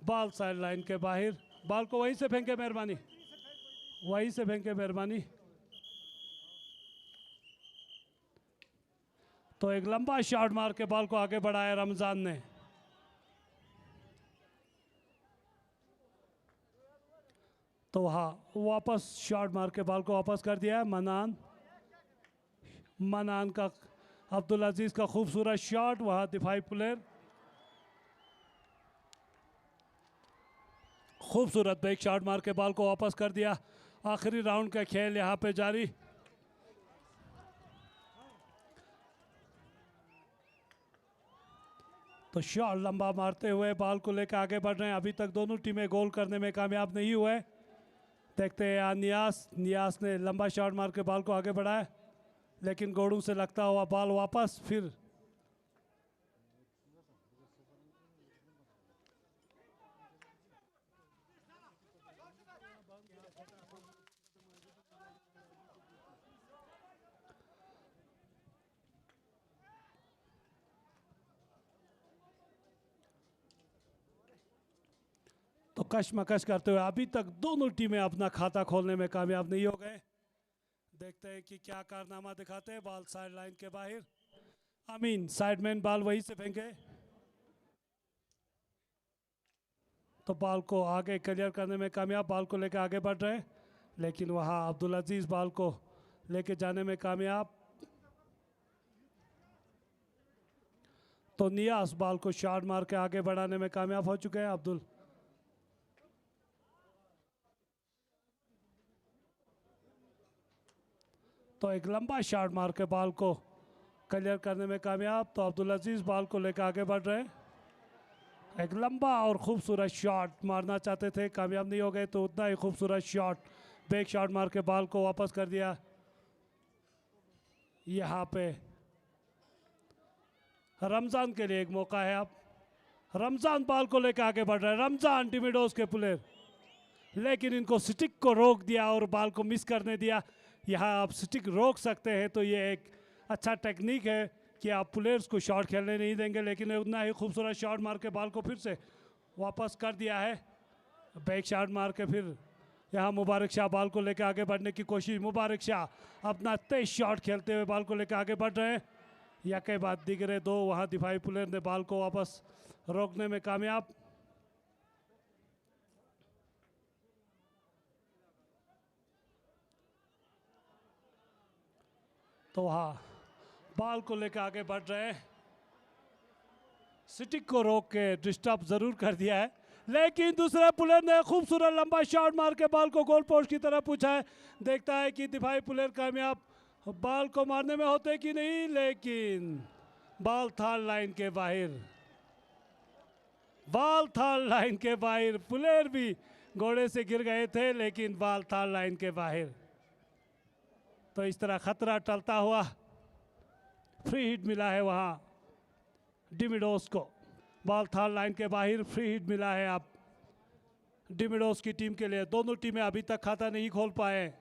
बॉल साइड लाइन के बाहर, बॉल को वहीं से फेंके मेहरबानी, वहीं से फेंके मेहरबानी। तो एक लंबा शॉट मार के बॉल को आगे बढ़ाया रमजान ने। तो वहाँ वापस शॉट मार के बॉल को वापस कर दिया मनान का अब्दुल अजीज का खूबसूरत शॉट, वहाँ दिफाई प्लेयर खूबसूरत बैक शॉट मार के बॉल को वापस कर दिया। आखिरी राउंड का खेल यहाँ पे जारी। तो शॉट लंबा मारते हुए बॉल को लेकर आगे बढ़ रहे हैं। अभी तक दोनों टीमें गोल करने में कामयाब नहीं हुए। देखते हैं यहाँ नियास ने लंबा शॉट मार के बॉल को आगे बढ़ाया, लेकिन गोड़ों से लगता हुआ बॉल वापस फिर तो कशमकश करते हुए अभी तक दोनों टीमें अपना खाता खोलने में कामयाब नहीं हो गए। देखते हैं कि क्या कारनामा दिखाते हैं। बॉल साइड लाइन के बाहर, अमीन साइडमैन बॉल वहीं से फेंके तो बॉल को आगे क्लियर करने में कामयाब, बॉल को लेकर आगे बढ़ रहे हैं, लेकिन वहां अब्दुल अजीज बॉल को लेके जाने में कामयाब। तो नियास बॉल को शॉट मार के आगे बढ़ाने में कामयाब हो चुके हैं। अब्दुल तो एक लंबा शॉट मार के बॉल को क्लियर करने में कामयाब। तो अब्दुल अजीज बॉल को लेकर आगे बढ़ रहे हैं। एक लंबा और खूबसूरत शॉट मारना चाहते थे, कामयाब नहीं हो गए, तो उतना ही खूबसूरत शॉट बैक शॉट मार के बॉल को वापस कर दिया। यहाँ पे रमजान के लिए एक मौका है। अब रमजान बॉल को लेकर आगे बढ़ रहे हैं। रमजान टिमिडोस के प्लेयर, लेकिन इनको स्टिक को रोक दिया और बॉल को मिस करने दिया। यहाँ आप स्टिक रोक सकते हैं तो ये एक अच्छा टेक्निक है कि आप प्लेयर्स को शॉट खेलने नहीं देंगे, लेकिन उतना ही खूबसूरत शॉट मार के बॉल को फिर से वापस कर दिया है। बैक शॉट मार के फिर यहाँ मुबारक शाह बॉल को लेकर आगे बढ़ने की कोशिश। मुबारक शाह अपना तेज शॉट खेलते हुए बॉल को लेकर आगे बढ़ रहे हैं। या के बाद दिगरे दो वहाँ दिफाई प्लेयर ने बॉल को वापस रोकने में कामयाब। तो वहाँ बॉल को लेकर आगे बढ़ रहे हैं। स्टिक को रोक के डिस्टर्ब जरूर कर दिया है, लेकिन दूसरे प्लेयर ने खूबसूरत लंबा शॉट मार के बॉल को गोल पोस्ट की तरफ पूछा है। देखता है कि दिफाई प्लेयर कामयाब बॉल को मारने में होते कि नहीं, लेकिन बॉल था लाइन के बाहर। बॉल था लाइन के बाहर। प्लेयर भी घोड़े से गिर गए थे, लेकिन बॉल था लाइन के बाहर। तो इस तरह खतरा टलता हुआ फ्री हिट मिला है वहाँ डिमिडोस को। बॉल था लाइन के बाहर, फ्री हिट मिला है अब डिमिडोस की टीम के लिए। दोनों टीमें अभी तक खाता नहीं खोल पाए।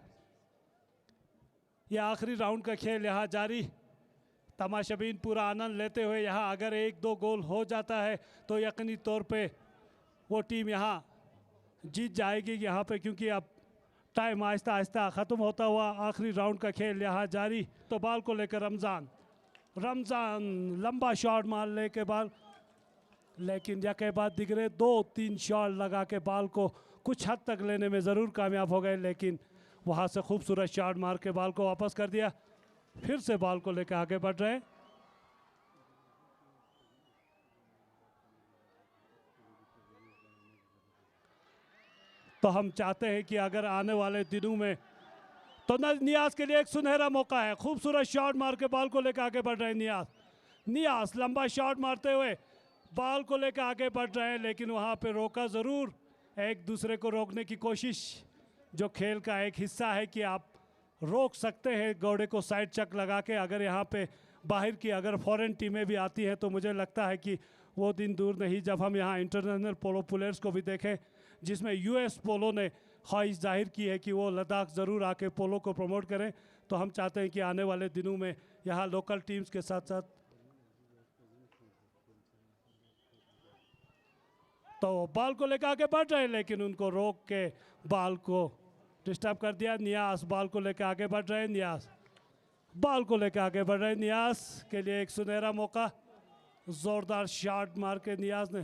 यह आखिरी राउंड का खेल यहाँ जारी। तमाशाबीन पूरा आनंद लेते हुए यहाँ अगर एक दो गोल हो जाता है तो यकीनी तौर पे वो टीम यहाँ जीत जाएगी यहाँ पे, क्योंकि अब टाइम आहिस्ता आहिस्ता ख़त्म होता हुआ आखिरी राउंड का खेल यहाँ जारी। तो बॉल को लेकर रमज़ान लंबा शॉट मार ले के बॉल, लेकिन यके बाद दिगरे 2-3 शॉट लगा के बॉल को कुछ हद तक लेने में ज़रूर कामयाब हो गए, लेकिन वहाँ से खूबसूरत शॉट मार के बॉल को वापस कर दिया। फिर से बॉल को लेकर आगे बढ़ रहे हैं। तो हम चाहते हैं कि अगर आने वाले दिनों में तो नियाज के लिए एक सुनहरा मौका है। खूबसूरत शॉट मार के बॉल को लेकर आगे बढ़ रहे हैं नियाज लंबा शॉट मारते हुए बॉल को लेकर आगे बढ़ रहे हैं, लेकिन वहाँ पे रोका ज़रूर। एक दूसरे को रोकने की कोशिश जो खेल का एक हिस्सा है कि आप रोक सकते हैं घोड़े को साइड चक लगा के। अगर यहाँ पे बाहर की अगर फॉरेन टीमें भी आती हैं तो मुझे लगता है कि वो दिन दूर नहीं जब हम यहाँ इंटरनेशनल पोलो प्लेयर्स को भी देखें, जिसमें यूएस पोलो ने ख्वाहिश जाहिर की है कि वो लद्दाख ज़रूर आके पोलो को प्रमोट करें। तो हम चाहते हैं कि आने वाले दिनों में यहाँ लोकल टीम्स के साथ साथ तो बॉल को लेकर आगे बढ़ रहे हैं, लेकिन उनको रोक के बॉल को डिस्टर्ब कर दिया। नियाज बॉल को लेकर आगे बढ़ रहे हैं। नियाज बॉल को लेकर आगे बढ़ रहे नियाज के लिए एक सुनहरा मौका, जोरदार शॉट मार के नियाज ने,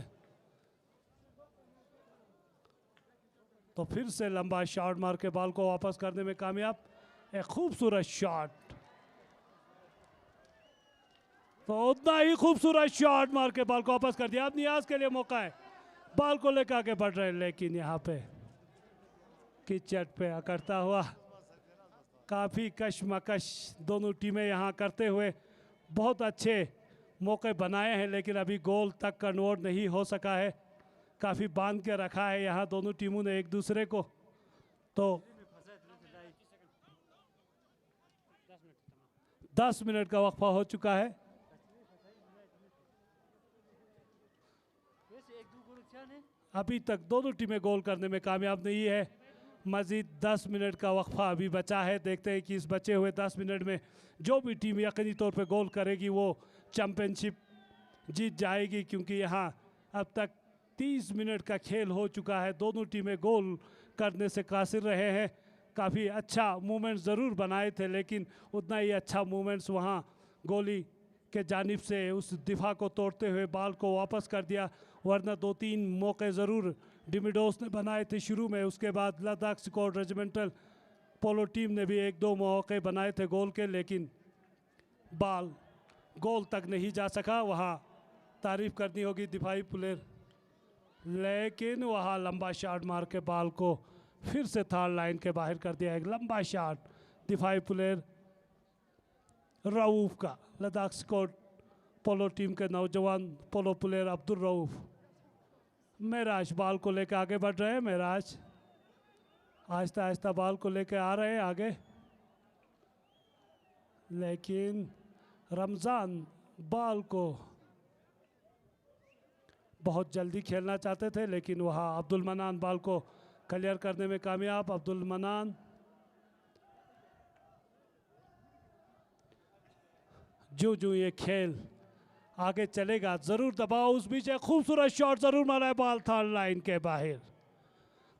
तो फिर से लंबा शॉट मार के बॉल को वापस करने में कामयाब। एक खूबसूरत शॉट, तो उतना ही खूबसूरत शॉट मार के बॉल को वापस कर दिया। अब नियाज के लिए मौका है, बॉल को लेकर आगे बढ़ रहे हैं, लेकिन यहाँ पे किचट पे अकड़ता हुआ, काफ़ी कशमकश दोनों टीमें यहाँ करते हुए बहुत अच्छे मौके बनाए हैं, लेकिन अभी गोल तक कन्वर्ट नहीं हो सका है। काफ़ी बांध के रखा है यहाँ दोनों टीमों ने एक दूसरे को। तो 10 मिनट का वक्फा हो चुका है। अभी तक दोनों टीमें गोल करने में कामयाब नहीं है। मज़ीद 10 मिनट का वक्फा अभी बचा है। देखते हैं कि इस बचे हुए 10 मिनट में जो भी टीम यकीनी तौर पे गोल करेगी वो चैंपियनशिप जीत जाएगी, क्योंकि यहाँ अब तक 30 मिनट का खेल हो चुका है। दोनों टीमें गोल करने से कासिर रहे हैं। काफ़ी अच्छा मूवमेंट ज़रूर बनाए थे, लेकिन उतना ही अच्छा मूवमेंट्स वहाँ गोली के जानिब से उस दिफा को तोड़ते हुए बॉल को वापस कर दिया। वरना 2-3 मौके ज़रूर डिमिडोस ने बनाए थे शुरू में। उसके बाद Ladakh squad regimental polo team ने भी 1-2 मौके बनाए थे गोल के, लेकिन बॉल गोल तक नहीं जा सका। वहाँ तारीफ़ करनी होगी दिफाई प्लेयर, लेकिन वहाँ लंबा शॉट मार के बॉल को फिर से थर्ड लाइन के बाहर कर दिया। एक लंबा शॉट दिफाई प्लेयर रऊफ़ का, लद्दाख स्क्वाड पोलो टीम के नौजवान पोलो प्लेयर अब्दुल रऊफ़। मेराज बॉल को लेकर आगे बढ़ रहे हैं। मेराज आहिस्ता आहिस्ता बॉल को लेकर आ रहे हैं आगे, लेकिन रमज़ान बॉल को बहुत जल्दी खेलना चाहते थे, लेकिन वहाँ अब्दुल मनान बॉल को क्लियर करने में कामयाब। अब्दुल मनान जो ये खेल आगे चलेगा ज़रूर दबाव, उस बीच एक खूबसूरत शॉट ज़रूर मारा है बॉल थर्ड लाइन के बाहर।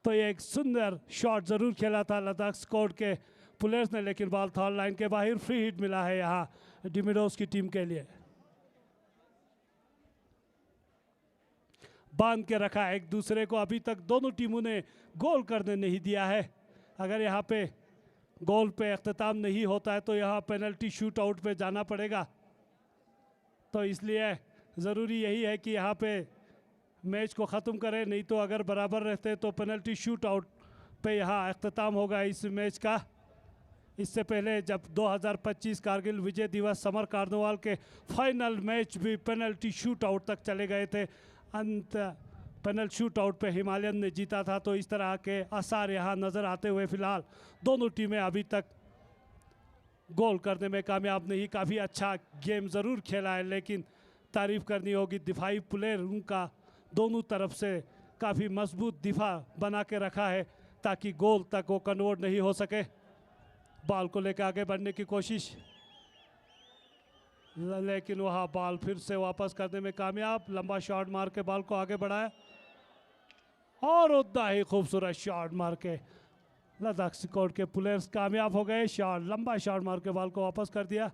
तो ये एक सुंदर शॉट ज़रूर खेला था लद्दाख स्क्वाड के प्लेयर्स ने, लेकिन बॉल थर्ड लाइन के बाहर। फ्री हिट मिला है यहाँ डिमिडोस की टीम के लिए। बांध के रखा है एक दूसरे को। अभी तक दोनों टीमों ने गोल करने नहीं दिया है। अगर यहाँ पे गोल पे अख्ताम नहीं होता है तो यहाँ पेनल्टी शूट आउट पे जाना पड़ेगा। तो इसलिए ज़रूरी यही है कि यहाँ पे मैच को ख़त्म करें, नहीं तो अगर बराबर रहते तो पेनल्टी शूट आउट पे यहाँ अख्ताम होगा इस मैच का। इससे पहले जब 2025 कारगिल विजय दिवस समर कार्निवाल के फाइनल मैच भी पेनल्टी शूट आउट तक चले गए थे, अंत पेनल शूट आउट पे हिमालयन ने जीता था। तो इस तरह के आसार यहाँ नज़र आते हुए फ़िलहाल दोनों टीमें अभी तक गोल करने में कामयाब नहीं। काफ़ी अच्छा गेम ज़रूर खेला है, लेकिन तारीफ़ करनी होगी दिफाई प्लेयर, उनका दोनों तरफ से काफ़ी मजबूत दिफा बना के रखा है ताकि गोल तक वो कन्वर्ट नहीं हो सके। बॉल को लेकर आगे बढ़ने की कोशिश, लेकिन वहाँ बॉल फिर से वापस करने में कामयाब। लंबा शॉट मार के बॉल को आगे बढ़ाया और उतना ही खूबसूरत शॉट मार के लद्दाख स्क्वाड के प्लेयर्स कामयाब हो गए। शॉट, लंबा शॉट मार के बॉल को वापस कर दिया।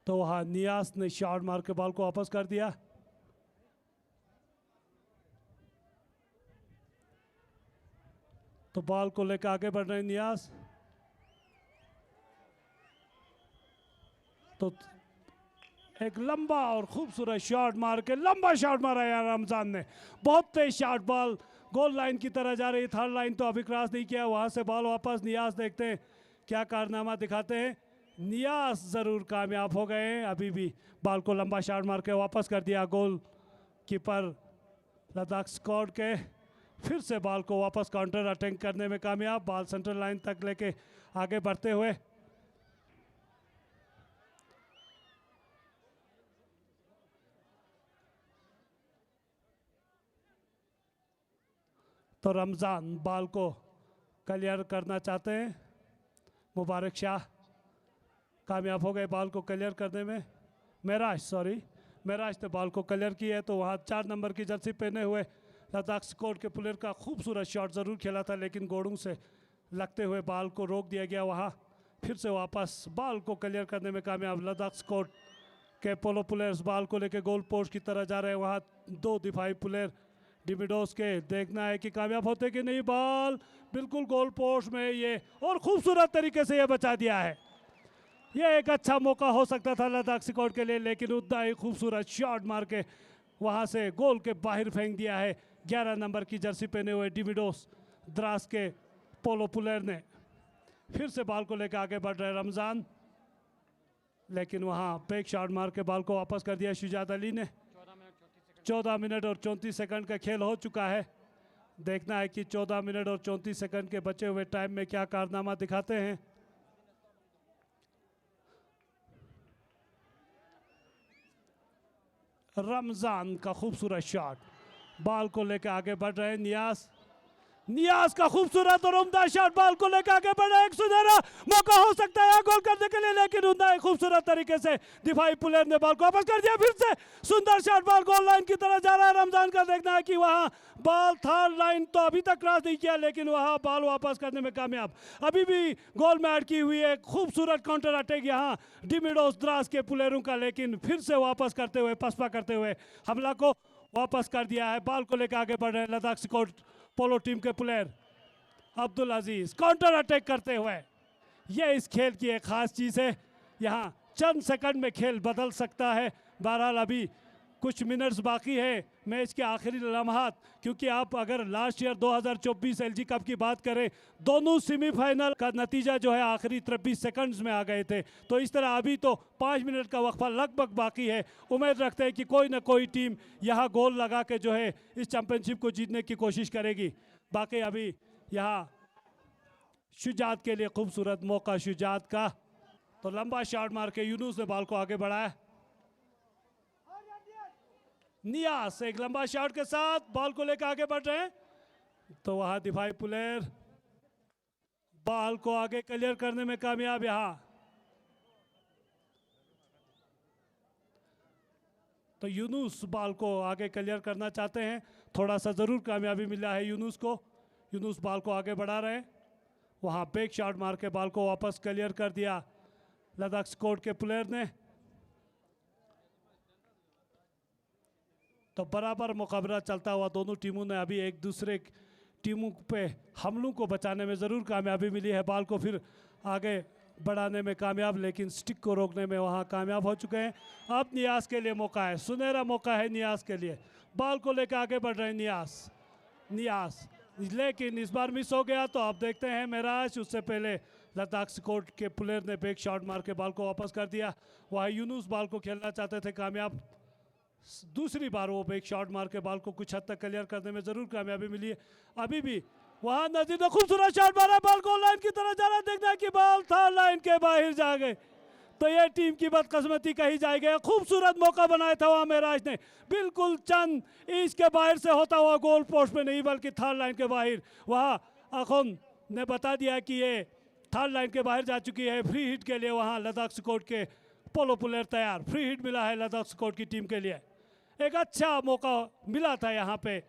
तो वहाँ नियाज ने शॉट मार के बॉल को वापस कर दिया। तो बॉल को लेकर आगे बढ़ रहे नियाज। तो एक लंबा और खूबसूरत शॉट मार के, लंबा शॉट मारा यार रमज़ान ने, बहुत तेज शॉट, बॉल गोल लाइन की तरह जा रही। थर्ड लाइन तो अभी क्रॉस नहीं किया, वहाँ से बॉल वापस। नियाज देखते हैं क्या कारनामा दिखाते हैं। नियाज ज़रूर कामयाब हो गए हैं। अभी भी बॉल को लंबा शॉट मार के वापस कर दिया गोल कीपर लद्दाख स्क्वाड के। फिर से बॉल को वापस काउंटर अटैक करने में कामयाब। बॉल सेंट्रल लाइन तक लेके आगे बढ़ते हुए तो रमज़ान बॉल को क्लियर करना चाहते हैं। मुबारक शाह कामयाब हो गए बॉल को क्लियर करने में। मेराज ने बॉल को क्लियर किया है। तो वहाँ 4 नंबर की जर्सी पहने हुए लद्दाख स्क्वाड के प्लेयर का खूबसूरत शॉट ज़रूर खेला था, लेकिन गोड़ों से लगते हुए बॉल को रोक दिया गया। वहाँ फिर से वापस बॉल को क्लियर करने में कामयाब लद्दाख स्क्वाड के पोलो प्लेयर्स बॉल को लेकर गोल पोस्ट की तरह जा रहे हैं। वहाँ दो दिफाई प्लेयर डिमिडोस के देखना है कि कामयाब होते कि नहीं। बॉल बिल्कुल गोल पोस्ट में ये और खूबसूरत तरीके से ये बचा दिया है। ये एक अच्छा मौका हो सकता था लद्दाख स्क्वाड के लिए, लेकिन उतना ही खूबसूरत शॉट मार के वहाँ से गोल के बाहर फेंक दिया है 11 नंबर की जर्सी पहने हुए डिमिडोस द्रास के पोलो प्लेयर ने। फिर से बॉल को लेकर आगे बढ़ रहे रमज़ान, लेकिन वहाँ बैक शॉट मार के बॉल को वापस कर दिया शुजात अली ने। 14 मिनट और 34 सेकंड का खेल हो चुका है। देखना है कि 14 मिनट और 34 सेकंड के बचे हुए टाइम में क्या कारनामा दिखाते हैं। रमज़ान का खूबसूरत शॉट, बॉल को लेकर आगे बढ़ रहे हैं नियाज का खूबसूरत और उम्दा शॉट, बॉल को लेकर आगे बढ़ रहा है। एक सुनहरा मौका हो सकता है गोल करने के लिए, लेकिन उम्दा खूबसूरत तरीके से दिफाई प्लेयर ने बॉल को वापस कर दिया। फिर से सुंदर शॉट, बॉल गोल लाइन की तरफ जा रहा है। रमजान का देखना है कि वहां बॉल थर्ड लाइन तो अभी तक क्रॉस नहीं किया, लेकिन वहां बॉल वापस करने में कामयाब। अभी भी गोल में अटकी हुई है खूबसूरत काउंटर अटैक यहाँ डिमिडोस द्रास के प्लेयरों का, लेकिन फिर से वापस करते हुए पसपा करते हुए हमला को वापस कर दिया है। बॉल को लेकर आगे बढ़ रहे हैं लद्दाख स्क्वाड पोलो टीम के प्लेयर अब्दुल अजीज काउंटर अटैक करते हुए। ये इस खेल की एक खास चीज़ है, यहाँ चंद सेकंड में खेल बदल सकता है। बहरहाल अभी कुछ मिनट्स बाकी है मैच के आखिरी लम्हात, क्योंकि आप अगर लास्ट ईयर 2024 एलजी कप की बात करें, दोनों सेमीफाइनल का नतीजा जो है आखिरी 23 सेकंड्स में आ गए थे। तो इस तरह अभी तो 5 मिनट का वक्फा लगभग बाकी है। उम्मीद रखते हैं कि कोई ना कोई टीम यहाँ गोल लगा के जो है इस चैंपियनशिप को जीतने की कोशिश करेगी। बाकी अभी यहाँ शुजात के लिए खूबसूरत मौका शुजात का, तो लंबा शॉट मार के यूनुस ने बॉल को आगे बढ़ाया। नियास एक लंबा शॉट के साथ बॉल को लेकर आगे बढ़ रहे हैं, तो वहां दिफाई प्लेयर बॉल को आगे क्लियर करने में कामयाब। यहां तो यूनुस बॉल को आगे क्लियर करना चाहते हैं, थोड़ा सा जरूर कामयाबी मिला है यूनुस को। यूनुस बॉल को आगे बढ़ा रहे हैं, वहां बैक शॉट मार के बॉल को वापस क्लियर कर दिया लद्दाख स्क्वाड के प्लेयर ने। तो बराबर मुकाबला चलता हुआ दोनों टीमों ने अभी एक दूसरे टीमों पे हमलों को बचाने में ज़रूर कामयाबी मिली है। बॉल को फिर आगे बढ़ाने में कामयाब, लेकिन स्टिक को रोकने में वहाँ कामयाब हो चुके हैं। अब नियाज के लिए मौका है, सुनहरा मौका है नियाज के लिए। बॉल को लेकर आगे बढ़ रहे हैं नियाज, लेकिन इस बार मिस हो गया। तो आप देखते हैं मेराज, उससे पहले लद्दाख स्क्वाड के प्लेयर ने बैक शॉट मार के बॉल को वापस कर दिया। वहाँ यूनुस बॉल को खेलना चाहते थे, कामयाब दूसरी बार वो बैक शॉट मार के बॉल को कुछ हद तक क्लियर करने में जरूर कामयाबी मिली है। अभी भी वहां नजीर ने खूबसूरत शॉट मारा, बॉल गोल लाइन की तरफ जा रहा है। देखना कि बॉल थर्ड लाइन के बाहर जा गए, तो ये टीम की बदकिस्मती कही जाएगी। खूबसूरत मौका बनाया था वहां मेराज ने, बिल्कुल चंद इंच के बाहर से होता हुआ गोल पोस्ट में नहीं बल्कि थर्ड लाइन के बाहर। वहां अखुन ने बता दिया कि ये थर्ड लाइन के बाहर जा चुकी है। फ्री हिट के लिए वहां लद्दाख स्क्वाड के पोलो प्लेयर तैयार, फ्री हिट मिला है लद्दाख स्क्वाड की टीम के लिए। एक अच्छा मौका मिला था यहाँ पे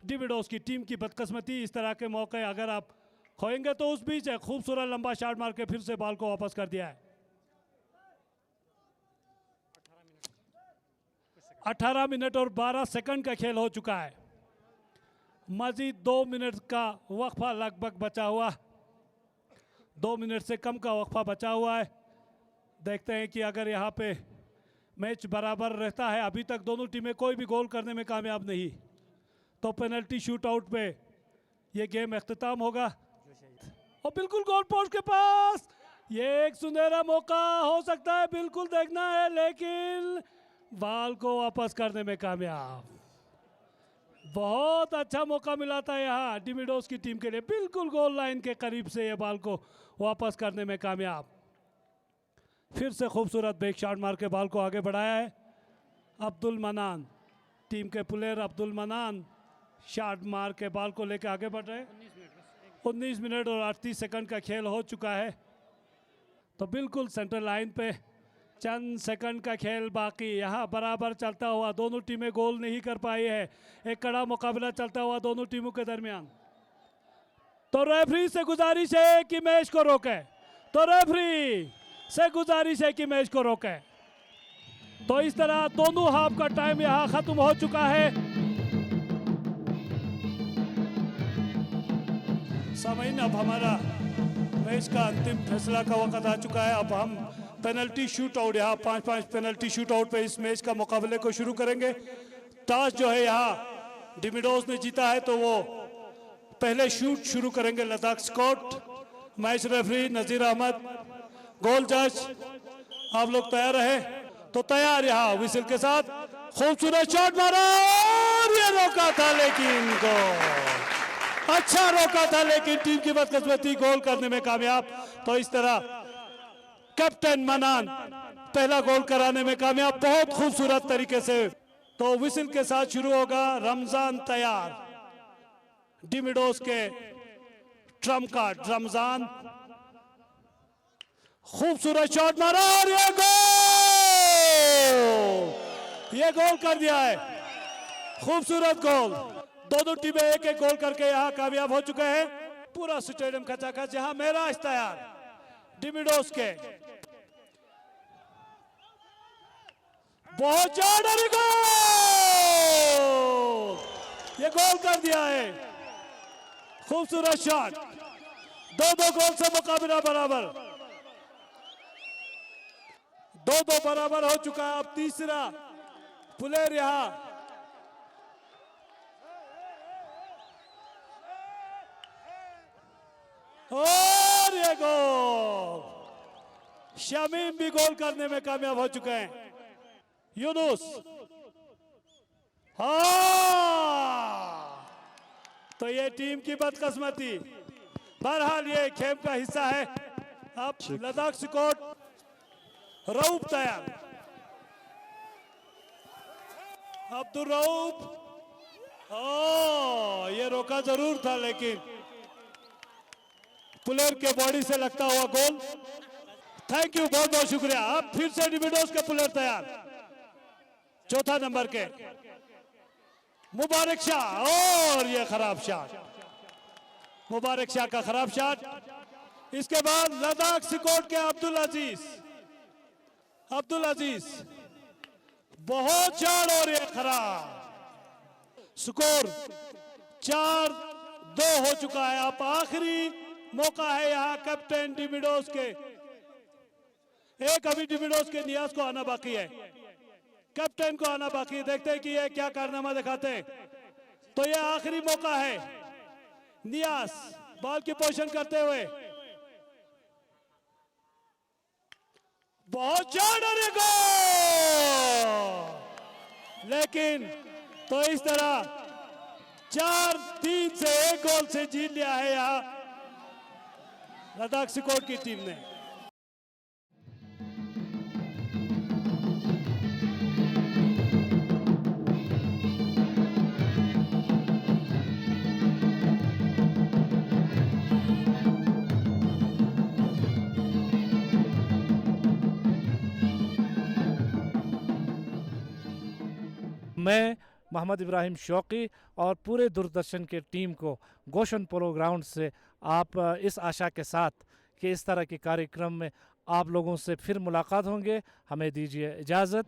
डिमिडोस की टीम की बदकिस्मती। इस तरह के मौके अगर आप खोएंगे तो उस बीच है खूबसूरत लंबा शॉट मार के फिर से बॉल को वापस कर दिया है। 18 मिनट और 12 सेकंड का खेल हो चुका है। मजीद 2 मिनट का वक्फा लगभग बचा हुआ, 2 मिनट से कम का वक्फा बचा हुआ है। देखते हैं कि अगर यहाँ पे मैच बराबर रहता है, अभी तक दोनों टीमें कोई भी गोल करने में कामयाब नहीं, तो पेनल्टी शूट आउट पे ये गेम अख्तिताम होगा। और बिल्कुल गोल पोस्ट के पास ये एक सुनहरा मौका हो सकता है, बिल्कुल देखना है, लेकिन बॉल को वापस करने में कामयाब। बहुत अच्छा मौका मिला था यहाँ डिमिडोस की टीम के लिए, बिल्कुल गोल लाइन के करीब से ये बॉल को वापस करने में कामयाब। फिर से खूबसूरत बैक शॉट मार के बॉल को आगे बढ़ाया है अब्दुल मनान, टीम के प्लेयर अब्दुल मनान शॉट मार के बॉल को लेकर आगे बढ़ रहे हैं। 19 मिनट और 38 सेकंड का खेल हो चुका है, तो बिल्कुल सेंटर लाइन पे चंद सेकंड का खेल बाकी। यहाँ बराबर चलता हुआ, दोनों टीमें गोल नहीं कर पाई है। एक कड़ा मुकाबला चलता हुआ दोनों टीमों के दरमियान। तो रेफरी से गुजारिश है कि मैच को रोके, तो रेफरी से गुजारिश है कि मैच को रोके। तो इस तरह दोनों हाफ का टाइम यहाँ खत्म हो चुका है। सामईन, अब हमारा मैच का अंतिम फैसला का वक्त आ चुका है। अब हम पेनल्टी शूट आउट, यहाँ 5-5 पेनल्टी शूट आउट पे इस मैच का मुकाबले को शुरू करेंगे। टॉस जो है यहाँ डिमिडोस ने जीता है, तो वो पहले शूट शुरू करेंगे Ladakh squad. Match referee Nazir Ahmad, गोल जज, आप लोग तैयार रहे तो तैयार। यहाँ विसिल के साथ खूबसूरत शॉट मारा और ये रोका था, लेकिन गोल, अच्छा रोका था लेकिन टीम की बदकिस्मती, गोल करने में कामयाब। तो इस तरह कैप्टन मनान पहला गोल कराने में कामयाब, बहुत खूबसूरत तरीके से। तो विसिल के साथ शुरू होगा रमजान तैयार, डिमिडोस के ट्रम्प कार्ड रमजान। खूबसूरत शॉट मारा और ये गोल कर दिया है, खूबसूरत गोल। दोनों टीमें एक एक गोल करके यहाँ कामयाब हो चुके हैं। पूरा स्टेडियम खचाखच, यहाँ मेराज तैयार डिमिडोस के, बहुत ज्यादा गोल, ये गोल कर दिया है, खूबसूरत शॉट। दो गोल से मुकाबला बराबर, 2-2 बराबर हो चुका है। अब तीसरा प्लेयर यहाँ और ये गोल, शमीम भी गोल करने में कामयाब हो चुके हैं। यूनुस, हाँ, तो ये टीम की बदकिस्मती, बहरहाल ये खेल का हिस्सा है। अब लद्दाख स्क्वाड रऊफ तैयार, अब्दुल रऊफ, ये रोका जरूर था लेकिन प्लेयर के बॉडी से लगता हुआ गोल। थैंक यू, बहुत बहुत शुक्रिया। अब फिर से डिमिडोस के प्लेयर तैयार, चौथा नंबर के मुबारक शाह, और ये खराब शॉट, मुबारक शाह का खराब शॉट। इसके बाद लद्दाख स्क्वाड के अब्दुल अजीज, बहुत शॉट और ये खराब। स्कोर 4-2 हो चुका है। अब आखिरी मौका है यहाँ कैप्टन डिमिडोस के, एक अभी डिमिडोस के नियाज को आना बाकी है, कैप्टन को आना बाकी है। देखते हैं कि ये क्या कारनामा दिखाते हैं। तो ये आखिरी मौका है, नियाज बॉल की पोजीशन करते हुए, बहुत ज्यादा गोल, लेकिन तो इस तरह 4-3 से 1 गोल से जीत लिया है यहाँ लद्दाख स्क्वाड की टीम ने। मैं मोहम्मद इब्राहिम शौकी और पूरे दूरदर्शन के टीम को गोशन पोलो ग्राउंड से आप इस आशा के साथ कि इस तरह के कार्यक्रम में आप लोगों से फिर मुलाकात होंगे, हमें दीजिए इजाज़त।